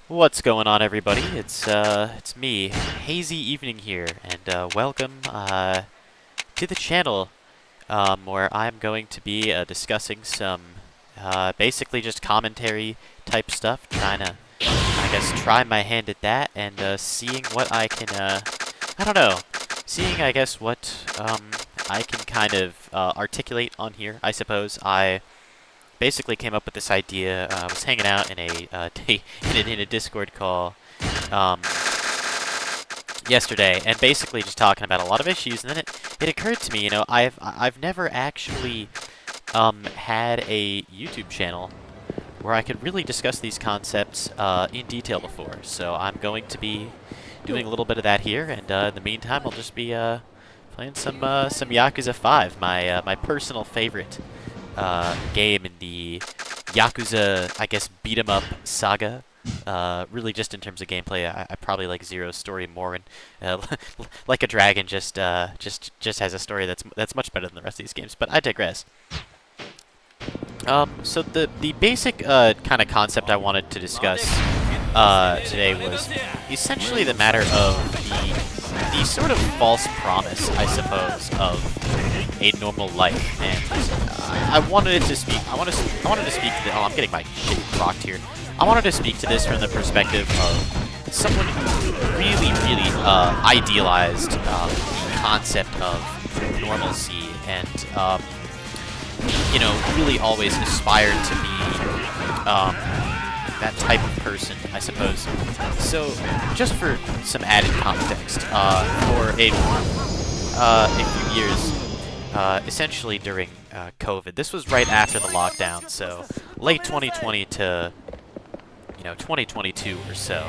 What's going on, everybody? It's me, Hazy Evening here, and welcome to the channel, where I'm going to be discussing some basically just commentary type stuff, trying to, I guess, try my hand at that, and seeing what I can, I don't know, seeing, I guess, what I can kind of articulate on here. I suppose I basically came up with this idea. I was hanging out in a in a Discord call um, yesterday, and basically just talking about a lot of issues. And then it occurred to me, I've never actually had a YouTube channel where I could really discuss these concepts in detail before. So I'm going to be doing a little bit of that here, and in the meantime, I'll just be playing some Yakuza 5, my personal favorite game in the Yakuza, I guess, beat 'em up saga. Really, just in terms of gameplay, I probably like Zero's story more, and Like a Dragon just has a story that's much better than the rest of these games. But I digress. So the basic kind of concept I wanted to discuss today was essentially the matter of the sort of false promise, I suppose, of a normal life. And I wanted to speak. I wanted to speak to the. Oh, I'm getting my shit rocked here. I wanted to speak to this from the perspective of someone who really idealized the concept of normalcy and really always aspired to be that type of person, I suppose. So, just for some added context, for a few years, essentially during COVID, this was right after the lockdown, so late 2020 to 2022 or so.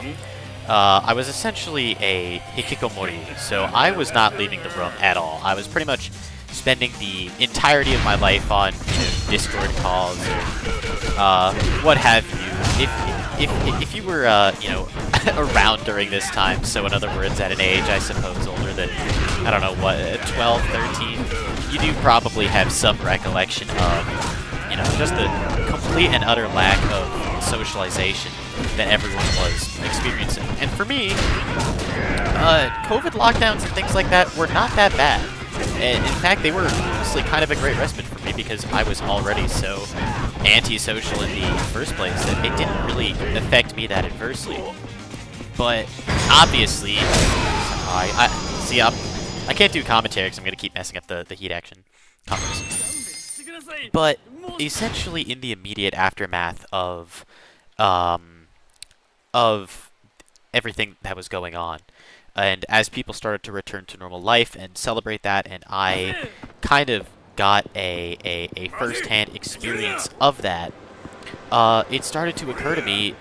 I was essentially a hikikomori, so I was not leaving the room at all. I was pretty much spending the entirety of my life on Discord calls or what have you. If you were around during this time, so in other words, at an age I suppose older than I don't know what 12, 13, you do probably have some recollection of just the complete and utter lack of socialization that everyone was experiencing. And for me, COVID lockdowns and things like that were not that bad. And in fact, they were honestly kind of a great respite for me because I was already so antisocial in the first place that it didn't really affect me that adversely. But obviously, I can't do commentary because I'm going to keep messing up the heat action comments. But essentially, in the immediate aftermath of everything that was going on, and as people started to return to normal life and celebrate that, and I kind of got a first-hand experience of that, it started to occur to me,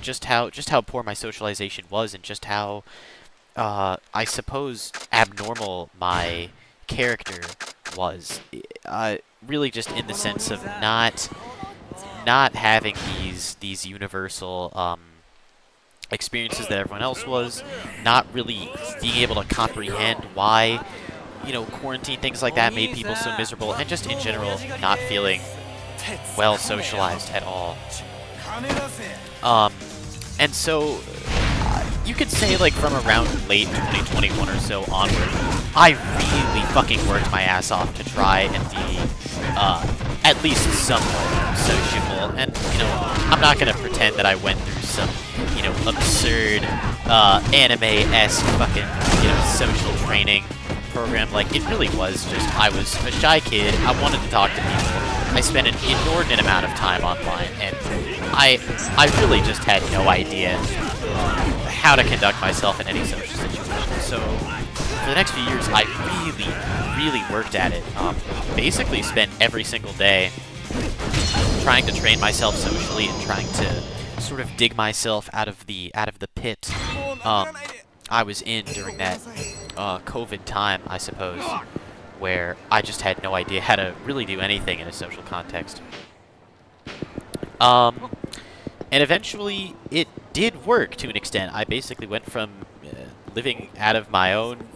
just how poor my socialization was, and just how I suppose abnormal my character was. Really, just in the sense of not having these universal experiences that everyone else was, not really being able to comprehend why, quarantine, things like that made people so miserable, and just in general not feeling well socialized at all. And so you could say, like, from around late 2021 or so onward, I really fucking worked my ass off to try and be at least somewhat sociable. And I'm not gonna pretend that I went through some absurd anime-esque fucking social training program. Like, it really was just, I was a shy kid, I wanted to talk to people, I spent an inordinate amount of time online, and I really just had no idea how to conduct myself in any social situation. So for the next few years, I really worked at it. Basically spent every single day trying to train myself socially and trying to sort of dig myself out of the pit I was in during that COVID time, I suppose, where I just had no idea how to really do anything in a social context. And eventually, it did work to an extent. I basically went from living out of my own,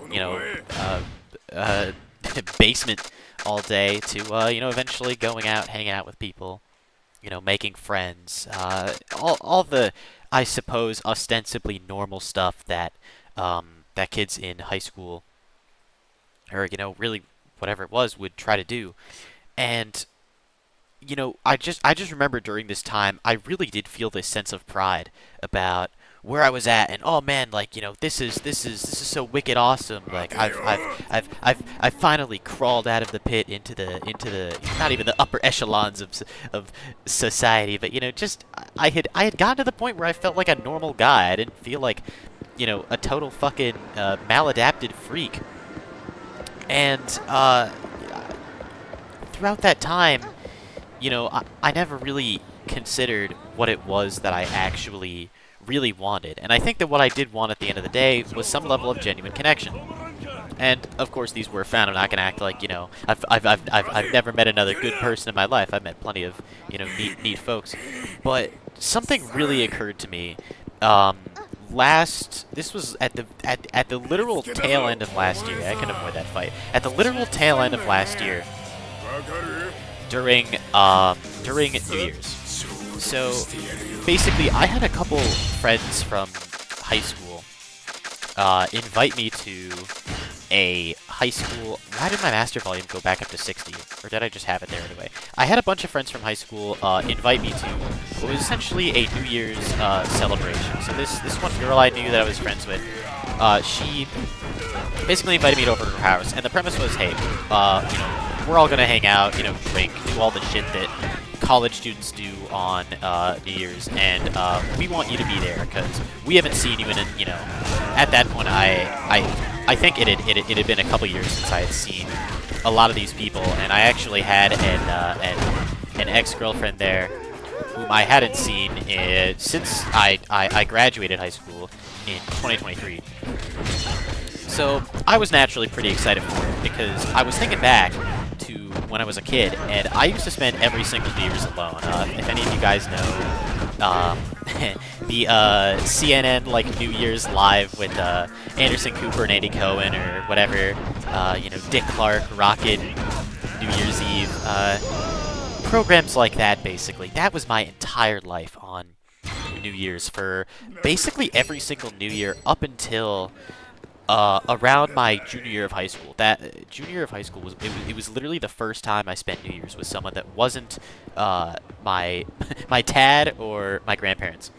basement all day to, eventually going out, hanging out with people, you know, making friends, all the, I suppose, ostensibly normal stuff that that kids in high school, or you know, really whatever it was, would try to do. And you know, I just remember during this time, I really did feel this sense of pride about where I was at, and oh man, like you know, this is so wicked awesome. Like I've finally crawled out of the pit into the not even the upper echelons of society, but you know, just I had gotten to the point where I felt like a normal guy. I didn't feel like you know a total fucking maladapted freak, and throughout that time you know, I never really considered what it was that I actually really wanted. And I think that what I did want at the end of the day was some level of genuine connection. And of course, these were found. I'm not gonna act like you know I've never met another good person in my life. I've met plenty of you know neat folks, but something really occurred to me. Um, this was at the literal tail end of last year. I can avoid that fight. At the literal tail end of last year, during during New Year's. So basically, I had a couple friends from high school invite me to a high school. Why did my master volume go back up to 60? Or did I just have it there anyway? I had a bunch of friends from high school invite me to what was essentially a New Year's celebration. So this one girl I knew that I was friends with, she basically invited me over to her house, and the premise was, hey, you know, we're all gonna hang out, you know, drink, do all the shit that college students do on New Year's, and we want you to be there because we haven't seen you in, you know, at that point I think it had been a couple years since I had seen a lot of these people, and I actually had an ex-girlfriend there whom I hadn't seen since I graduated high school in 2023. So I was naturally pretty excited for it because I was thinking back to when I was a kid, and I used to spend every single New Year's alone. If any of you guys know the CNN like New Year's Live with Anderson Cooper and Andy Cohen or whatever, you know, Dick Clark, Rocket, New Year's Eve, programs like that. Basically, that was my entire life on New Year's for basically every single New Year up until around my junior year of high school. That junior year of high school it was literally the first time I spent New Year's with someone that wasn't my my dad or my grandparents.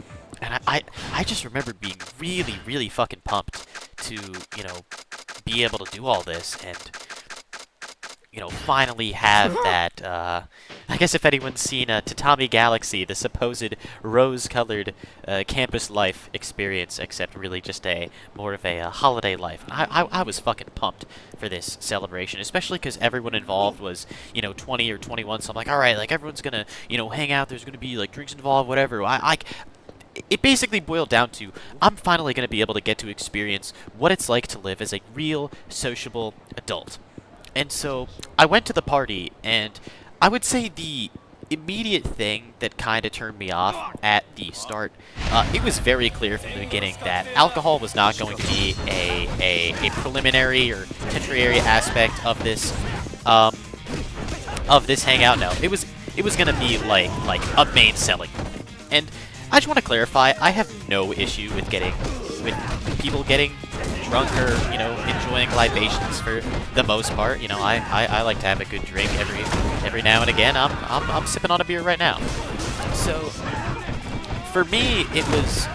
And I just remember being really fucking pumped to you know be able to do all this and you know finally have that. I guess if anyone's seen Tatami Galaxy, the supposed rose-colored campus life experience, except really just more of a holiday life. I was fucking pumped for this celebration, especially because everyone involved was, you know, 20 or 21. So I'm like, all right, like everyone's gonna, you know, hang out. There's gonna be like drinks involved, whatever. It basically boiled down to I'm finally gonna be able to get to experience what it's like to live as a real sociable adult. And so I went to the party, and I would say the immediate thing that kind of turned me off at the start, it was very clear from the beginning that alcohol was not going to be a preliminary or tertiary aspect of this hangout. No, it was going to be like a main selling point. And I just want to clarify, I have no issue with people getting drunk or, you know, enjoying libations for the most part. You know, I like to have a good drink every now and again. I'm sipping on a beer right now. So for me, it was,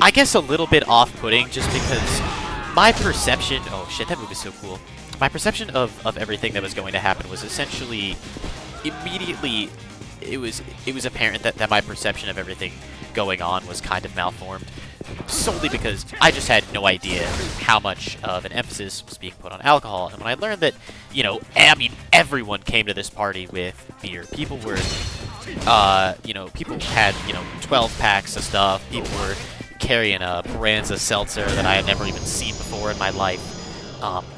I guess, a little bit off-putting just because my perception, oh shit, that movie is so cool. My perception of everything that was going to happen was essentially immediately it was apparent that my perception of everything going on was kind of malformed, solely because I just had no idea how much of an emphasis was being put on alcohol. And when I learned that, you know, I mean, everyone came to this party with beer. People were, you know, people had, you know, 12 packs of stuff. People were carrying a Baranza seltzer that I had never even seen before in my life.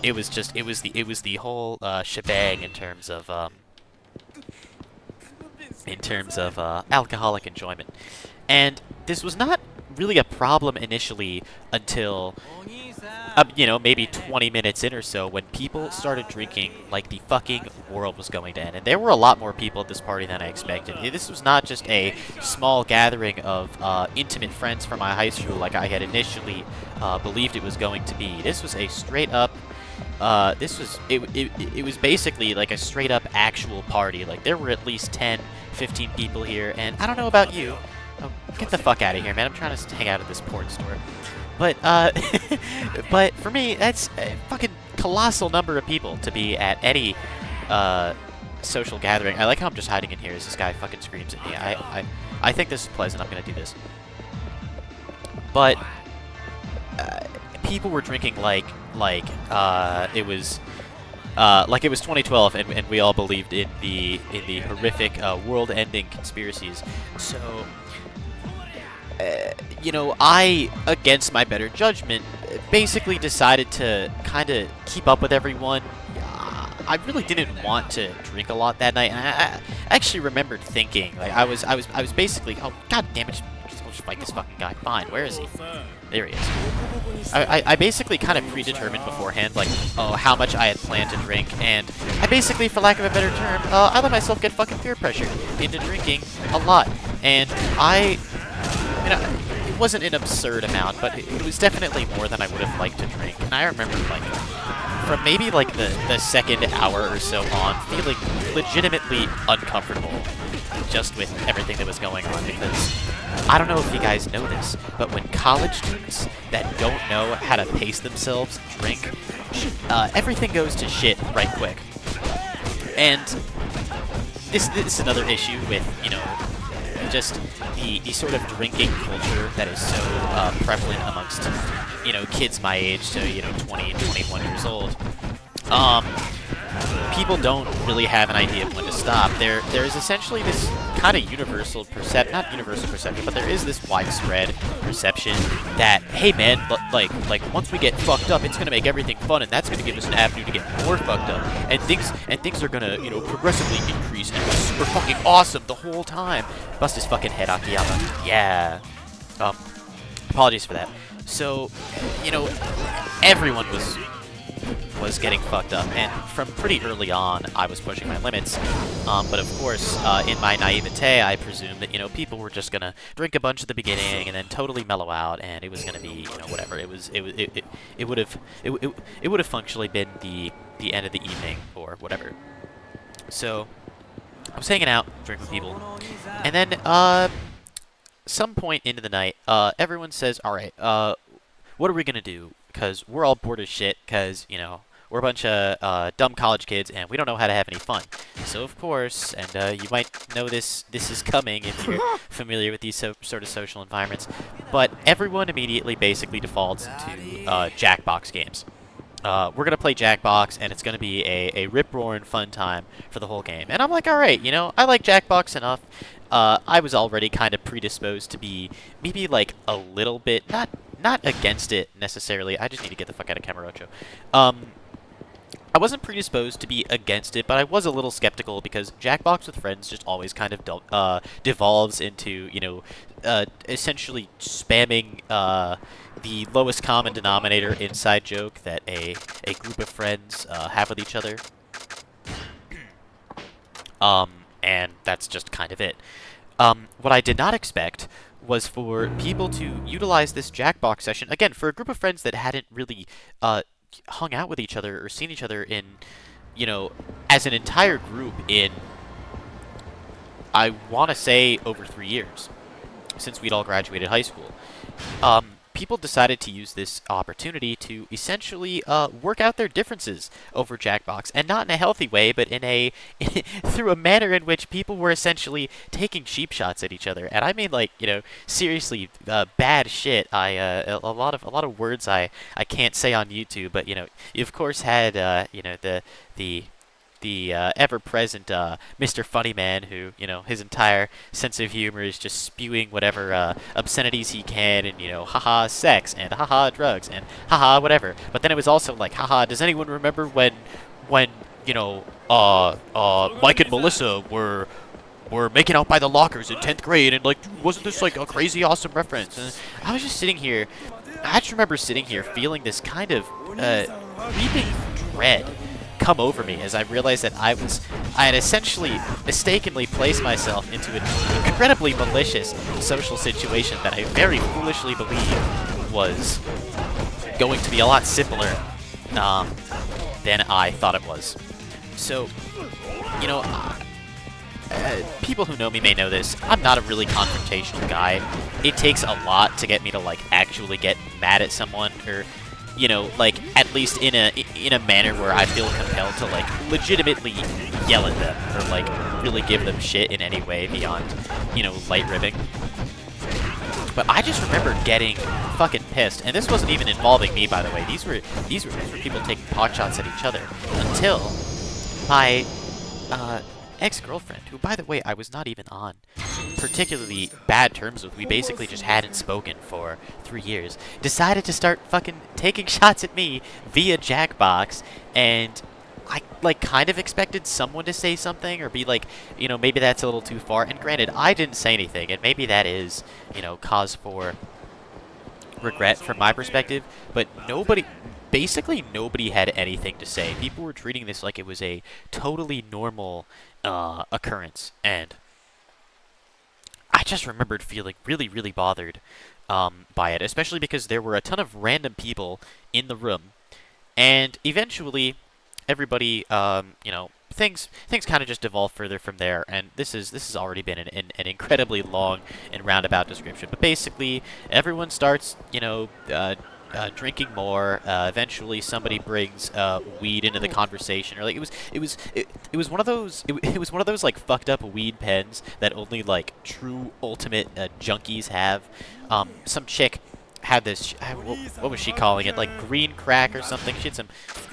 It was the whole shebang in terms of alcoholic enjoyment. And this was not really a problem initially until you know, maybe 20 minutes in or so, when people started drinking like the fucking world was going to end. And there were a lot more people at this party than I expected. This was not just a small gathering of intimate friends from my high school like I had initially believed it was going to be. This was a straight up it was basically like a straight up actual party. Like, there were at least 10, 15 people here, and I don't know about you. Oh, get the fuck out of here, man. I'm trying to hang out at this porn store. But, but for me, that's a fucking colossal number of people to be at any, social gathering. I like how I'm just hiding in here as this guy fucking screams at me. I think this is pleasant. I'm gonna do this. But, people were drinking like it was 2012, and we all believed in the horrific world-ending conspiracies. So, you know, I, against my better judgment, basically decided to kind of keep up with everyone. I really didn't want to drink a lot that night, and I actually remembered thinking, like, I was basically, oh god damn it, I'll just fight this fucking guy. Fine, where is he? There he is. I basically kind of predetermined beforehand, like, oh, how much I had planned to drink, and I basically, for lack of a better term, I let myself get fucking peer pressured into drinking a lot. And you know, it wasn't an absurd amount, but it was definitely more than I would have liked to drink. And I remember, like, from maybe, like, the second hour or so on, feeling legitimately uncomfortable just with everything that was going on, because I don't know if you guys know this, but when college students that don't know how to pace themselves drink, everything goes to shit right quick. And this is another issue with, you know, just the sort of drinking culture that is so prevalent amongst, you know, kids my age to, you know, 20 and 21 years old. People don't really have an idea of when to stop. There's essentially this kind of universal not universal perception, but there is this widespread perception that, hey man, like once we get fucked up, it's gonna make everything fun, and that's gonna give us an avenue to get more fucked up, and things are gonna, you know, progressively increase and be super fucking awesome the whole time. Bust his fucking head, Akiyama. Yeah. Apologies for that. So, you know, everyone was getting fucked up, and from pretty early on, I was pushing my limits. But of course, in my naivete, I presumed that, you know, people were just gonna drink a bunch at the beginning and then totally mellow out, and it was gonna be, you know, whatever. It would have functionally been the end of the evening or whatever. So I was hanging out, drinking with people, and then some point into the night, everyone says, "All right, what are we gonna do? Because we're all bored as shit. Because, you know, we're a bunch of dumb college kids, and we don't know how to have any fun." So, of course, and you might know this is coming if you're familiar with these sort of social environments, but everyone immediately basically defaults to Jackbox games. We're going to play Jackbox, and it's going to be a rip-roaring fun time for the whole game. And I'm like, all right, you know, I like Jackbox enough. I was already kind of predisposed to be maybe, like, a little bit, not against it necessarily. I just need to get the fuck out of Camarocho. I wasn't predisposed to be against it, but I was a little skeptical because Jackbox with friends just always kind of devolves into, you know, essentially spamming the lowest common denominator inside joke that a group of friends have with each other. And that's just kind of it. What I did not expect was for people to utilize this Jackbox session, again, for a group of friends that hadn't really hung out with each other or seen each other in, you know, as an entire group in, I want to say, over 3 years, since we'd all graduated high school. People decided to use this opportunity to essentially work out their differences over Jackbox, and not in a healthy way, but in a through a manner in which people were essentially taking cheap shots at each other. And I mean, like, you know, seriously, bad shit. A lot of words I can't say on YouTube, but, you know, you of course had you know, the ever-present Mr. Funny Man, who, you know, his entire sense of humor is just spewing whatever obscenities he can, and, you know, haha sex, and haha drugs, and haha whatever. But then it was also like, haha, does anyone remember when you know, Mike and Melissa were were making out by the lockers in 10th grade, and like, wasn't this like a crazy awesome reference? And I was just sitting here. I just remember sitting here feeling this kind of creeping dread come over me as I realized that I had essentially mistakenly placed myself into an incredibly malicious social situation that I very foolishly believed was going to be a lot simpler than I thought it was. So, you know, people who know me may know this. I'm not a really confrontational guy. It takes a lot to get me to like actually get mad at someone, or you know, like at least in a manner where I feel compelled to like legitimately yell at them or like really give them shit in any way beyond, you know, light ribbing. But I just remember getting fucking pissed, and this wasn't even involving me, by the way. These were people taking pot shots at each other until my ex-girlfriend, who, by the way, I was not even on particularly bad terms with, we basically just hadn't spoken for 3 years, decided to start fucking taking shots at me via Jackbox, and I, like, kind of expected someone to say something or be like, you know, maybe that's a little too far. And granted, I didn't say anything, and maybe that is, you know, cause for regret from my perspective, but basically nobody had anything to say. People were treating this like it was a totally normal occurrence, and I just remembered feeling really, really bothered by it, especially because there were a ton of random people in the room, and eventually everybody, you know, things kind of just devolve further from there, and this has already been an incredibly long and roundabout description. But basically, everyone starts, you know, drinking more. Eventually, somebody brings weed into the conversation, or like it was one of those it was one of those like fucked up weed pens that only like true ultimate junkies have. Some chick had this, what was she calling it, like green crack or something. She had some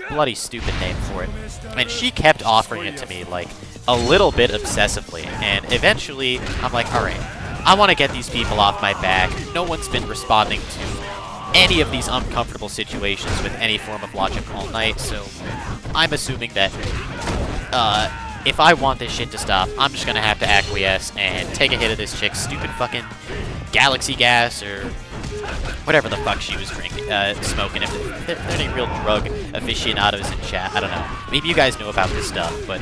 bloody stupid name for it, and she kept offering it to me like a little bit obsessively, and eventually I'm like, alright, I want to get these people off my back. No one's been responding to any of these uncomfortable situations with any form of logic all night, so I'm assuming that if I want this shit to stop, I'm just gonna have to acquiesce and take a hit of this chick's stupid fucking galaxy gas or whatever the fuck she was drinking, smoking. If there are any real drug aficionados in chat, I don't know. Maybe you guys know about this stuff, but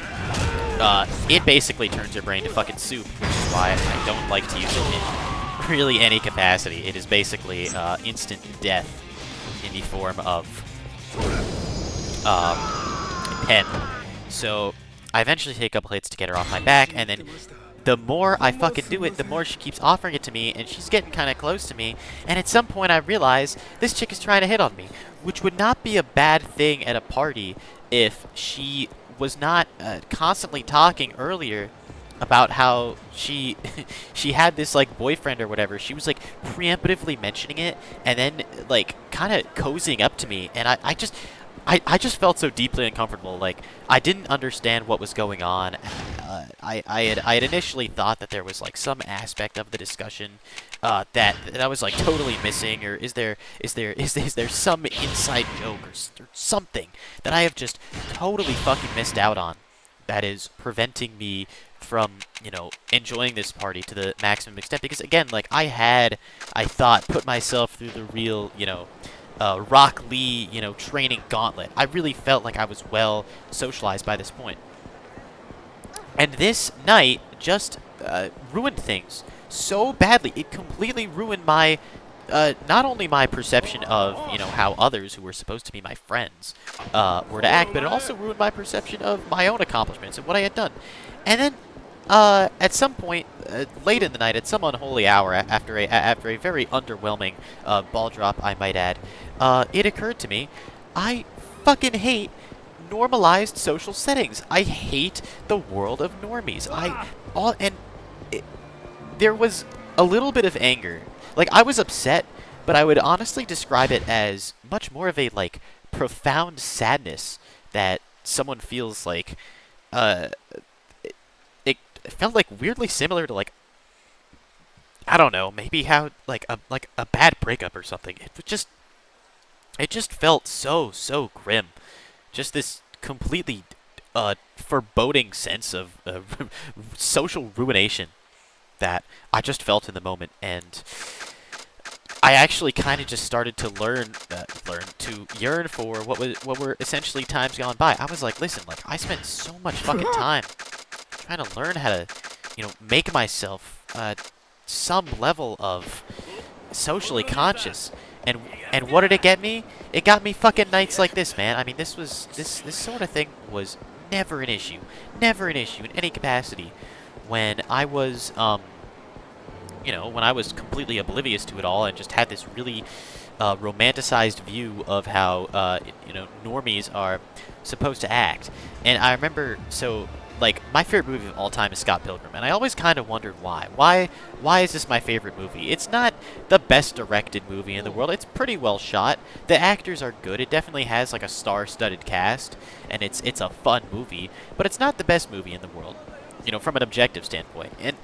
it basically turns your brain to fucking soup, which is why I don't like to use it in really any capacity. It is basically instant death in the form of pen. So I eventually take a couple hits to get her off my back, and then the more I fucking do it, the more she keeps offering it to me, and she's getting kind of close to me, and at some point I realize this chick is trying to hit on me, which would not be a bad thing at a party if she was not constantly talking earlier about how she had this like boyfriend or whatever. She was like preemptively mentioning it, and then like kind of cozying up to me, and I just felt so deeply uncomfortable. Like, I didn't understand what was going on. I had initially thought that there was like some aspect of the discussion that I was like totally missing, or is there some inside joke or something that I have just totally fucking missed out on that is preventing me from, you know, enjoying this party to the maximum extent? Because again, like I thought, put myself through the real, you know, Rock Lee, you know, training gauntlet. I really felt like I was well socialized by this point. And this night just ruined things so badly. It completely ruined my, not only my perception of, you know, how others who were supposed to be my friends were to act, but it also ruined my perception of my own accomplishments and what I had done. And then at some point, late in the night, at some unholy hour, after a very underwhelming ball drop, I might add, it occurred to me, I fucking hate normalized social settings. I hate the world of normies. There was a little bit of anger. Like, I was upset, but I would honestly describe it as much more of a, like, profound sadness that someone feels like, it felt like weirdly similar to, like, I don't know, maybe how like a bad breakup or something. It just felt so grim. Just this completely foreboding sense of social ruination that I just felt in the moment, and I actually kind of just started to learn to yearn for what were essentially times gone by. I was like, listen, like I spent so much fucking time trying to learn how to, make myself some level of socially conscious. And what did it get me? It got me fucking nights like this, man. I mean, this sort of thing was never an issue, never an issue in any capacity when I was when I was completely oblivious to it all and just had this really romanticized view of how normies are supposed to act. And I remember, so like my favorite movie of all time is Scott Pilgrim, and I always kind of wondered why. Why is this my favorite movie? It's not the best directed movie in the world. It's pretty well shot. The actors are good. It definitely has like a star-studded cast, and it's a fun movie. But it's not the best movie in the world, from an objective standpoint. And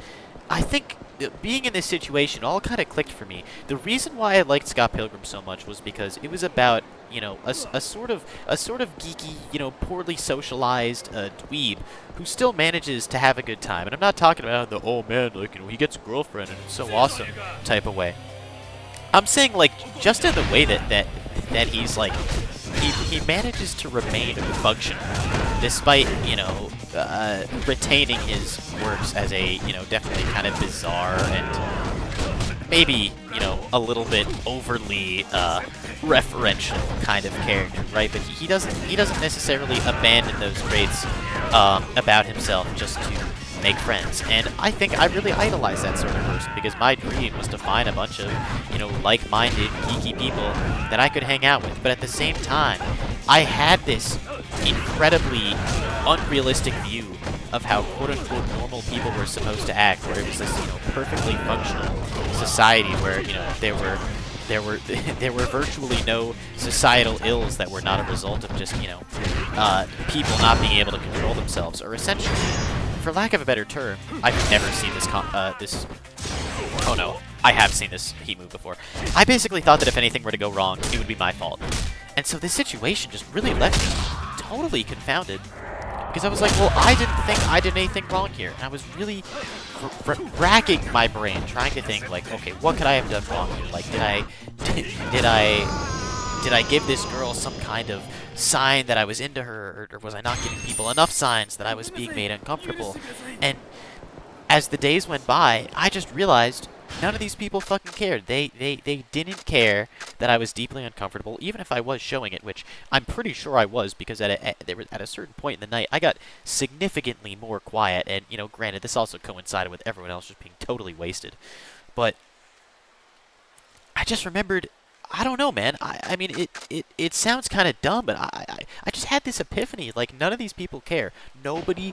I think being in this situation all kind of clicked for me. The reason why I liked Scott Pilgrim so much was because it was about, a sort of geeky, poorly socialized dweeb who still manages to have a good time. And I'm not talking about the, oh man, like, he gets a girlfriend and it's so awesome type of way. I'm saying, like, just in the way that he's like, he manages to remain functional despite, retaining his works as a, definitely kind of bizarre and maybe, a little bit overly referential kind of character, right? But he doesn't necessarily abandon those traits about himself just to make friends. And I think I really idolize that sort of person because my dream was to find a bunch of, like-minded, geeky people that I could hang out with. But at the same time, I had this incredibly unrealistic view of how quote-unquote normal people were supposed to act, where it was this, perfectly functional society where, there were virtually no societal ills that were not a result of just, people not being able to control themselves, or essentially, for lack of a better term, I've never seen this, oh no, I have seen this heat move before. I basically thought that if anything were to go wrong, it would be my fault. And so this situation just really left me totally confounded, because I was like, well, I didn't think I did anything wrong here. And I was really racking my brain, trying to think, like, okay, what could I have done wrong here? Like, did I give this girl some kind of sign that I was into her, or was I not giving people enough signs that I was being made uncomfortable? And as the days went by, I just realized none of these people fucking cared. They didn't care that I was deeply uncomfortable, even if I was showing it, which I'm pretty sure I was, because at a certain point in the night, I got significantly more quiet, and, granted, this also coincided with everyone else just being totally wasted. But I just remembered, I don't know, man. I mean, it sounds kind of dumb, but I just had this epiphany. Like, none of these people care. Nobody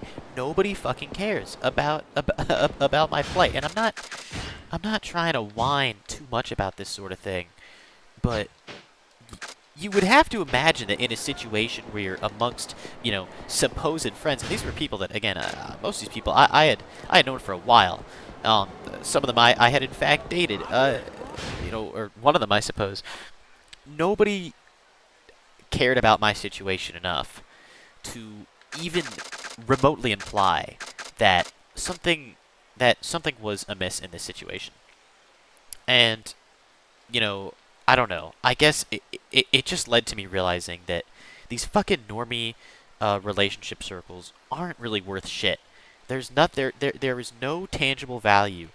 fucking cares about my plight. And I'm not trying to whine too much about this sort of thing, but you would have to imagine that in a situation where you're amongst, supposed friends, and these were people that, again, most of these people I had known for a while. Some of them I had in fact dated. Or one of them, I suppose. Nobody cared about my situation enough to even remotely imply that something was amiss in this situation. And, I don't know. I guess it just led to me realizing that these fucking normie relationship circles aren't really worth shit. There is no tangible value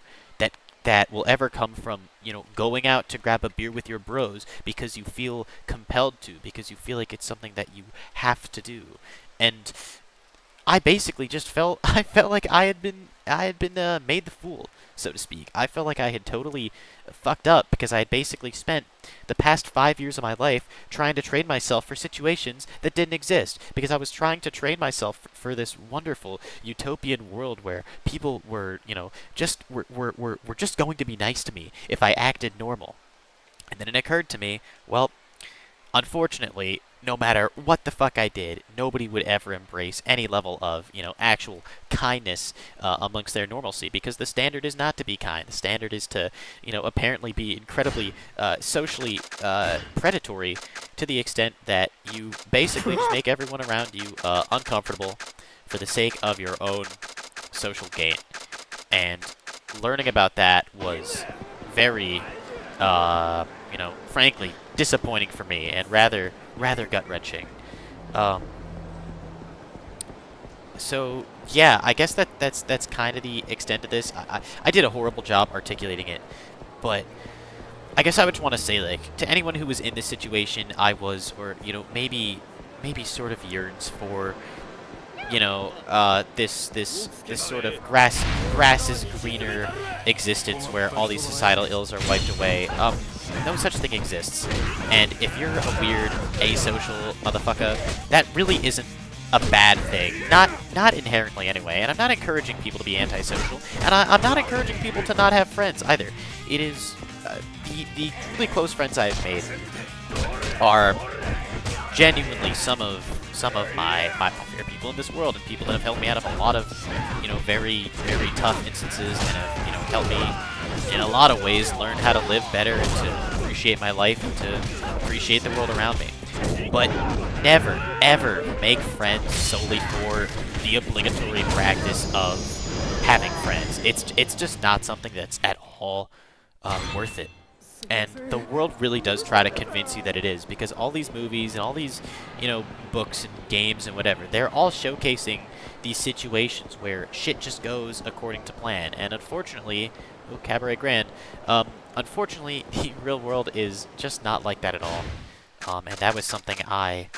that will ever come from, going out to grab a beer with your bros because you feel compelled to, because you feel like it's something that you have to do. And I basically just felt like I had been made the fool, so to speak. I felt like I had totally fucked up because I had basically spent the past 5 years of my life trying to train myself for situations that didn't exist, because I was trying to train myself for this wonderful utopian world where people were, just were just going to be nice to me if I acted normal. And then it occurred to me, well, unfortunately, no matter what the fuck I did, nobody would ever embrace any level of, actual kindness amongst their normalcy, because the standard is not to be kind. The standard is to, apparently be incredibly socially predatory to the extent that you basically just make everyone around you uncomfortable for the sake of your own social gain. And learning about that was very, frankly, disappointing for me and rather gut wrenching. Um, so yeah, I guess that's kind of the extent of this. I did a horrible job articulating it, but I guess I would want to say, like, to anyone who was in this situation, I was, or maybe sort of yearns for, this sort of grass is greener existence where all these societal ills are wiped away. No such thing exists. And if you're a weird, asocial motherfucker, that really isn't a bad thing. Not inherently anyway. And I'm not encouraging people to be antisocial. And I'm not encouraging people to not have friends either. It is the truly close friends I have made are genuinely some of my favorite people in this world, and people that have helped me out of a lot of very very tough instances, and have helped me in a lot of ways learn how to live better and to appreciate my life and to appreciate the world around me. But never ever make friends solely for the obligatory practice of having friends. It's just not something that's at all worth it. And the world really does try to convince you that it is, because all these movies and all these, books and games and whatever, they're all showcasing these situations where shit just goes according to plan. And unfortunately, oh, Cabaret Grand, unfortunately, the real world is just not like that at all. And that was something I,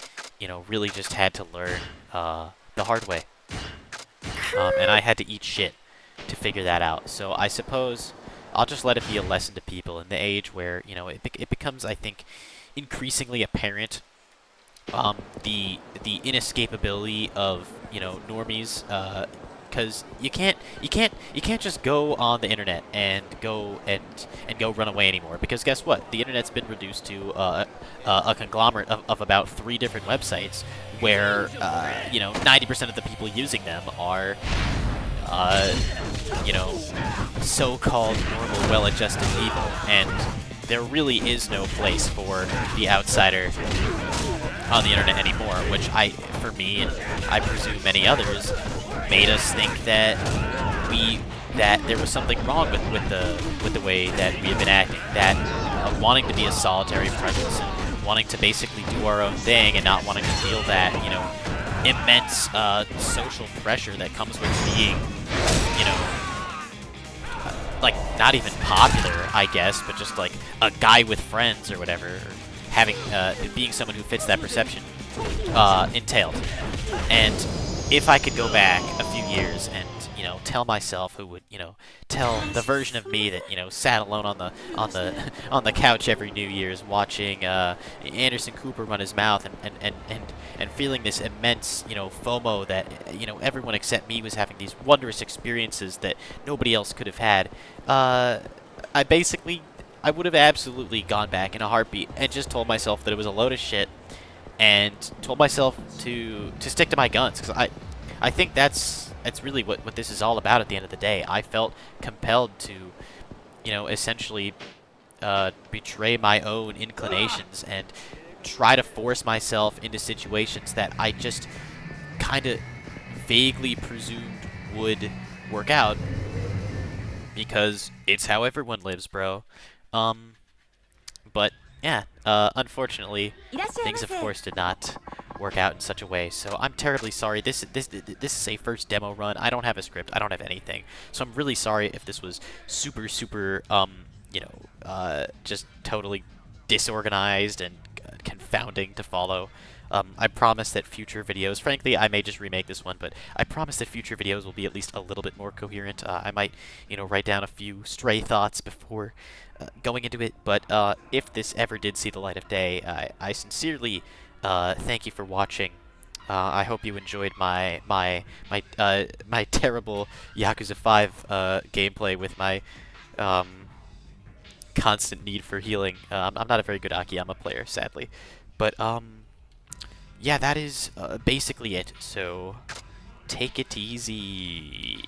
really just had to learn the hard way. And I had to eat shit to figure that out. So I suppose I'll just let it be a lesson to people in the age where, it becomes, I think, increasingly apparent, the inescapability of, normies, because you can't just go on the internet and go run away anymore, because guess what? The internet's been reduced to a conglomerate of about 3 different websites where 90% of the people using them are so-called normal, well-adjusted people, and there really is no place for the outsider on the internet anymore, which for me, and I presume many others, made us think that there was something wrong with the way that we had been acting, that wanting to be a solitary presence and wanting to basically do our own thing and not wanting to feel that, immense social pressure that comes with being, like, not even popular, I guess, but just like a guy with friends or whatever, or having being someone who fits that perception entailed. And if I could go back a few years and tell myself, who would tell the version of me that sat alone on the couch every New Year's watching Anderson Cooper run his mouth and feeling this immense FOMO that everyone except me was having these wondrous experiences that nobody else could have had, I would have absolutely gone back in a heartbeat and just told myself that it was a load of shit, and told myself to stick to my guns, because I think that's really what this is all about at the end of the day. I felt compelled to, essentially betray my own inclinations and try to force myself into situations that I just kind of vaguely presumed would work out, because it's how everyone lives, bro. But yeah, unfortunately, things of course did not work out in such a way. So I'm terribly sorry. This is a first demo run. I don't have a script. I don't have anything. So I'm really sorry if this was super just totally disorganized and confounding to follow. I promise that future videos, frankly, I may just remake this one, but I promise that future videos will be at least a little bit more coherent. I might, write down a few stray thoughts before going into it, but if this ever did see the light of day, I sincerely thank you for watching. I hope you enjoyed my terrible Yakuza 5 gameplay with my constant need for healing. I'm not a very good Akiyama player, sadly, but yeah, that is basically it. So take it easy.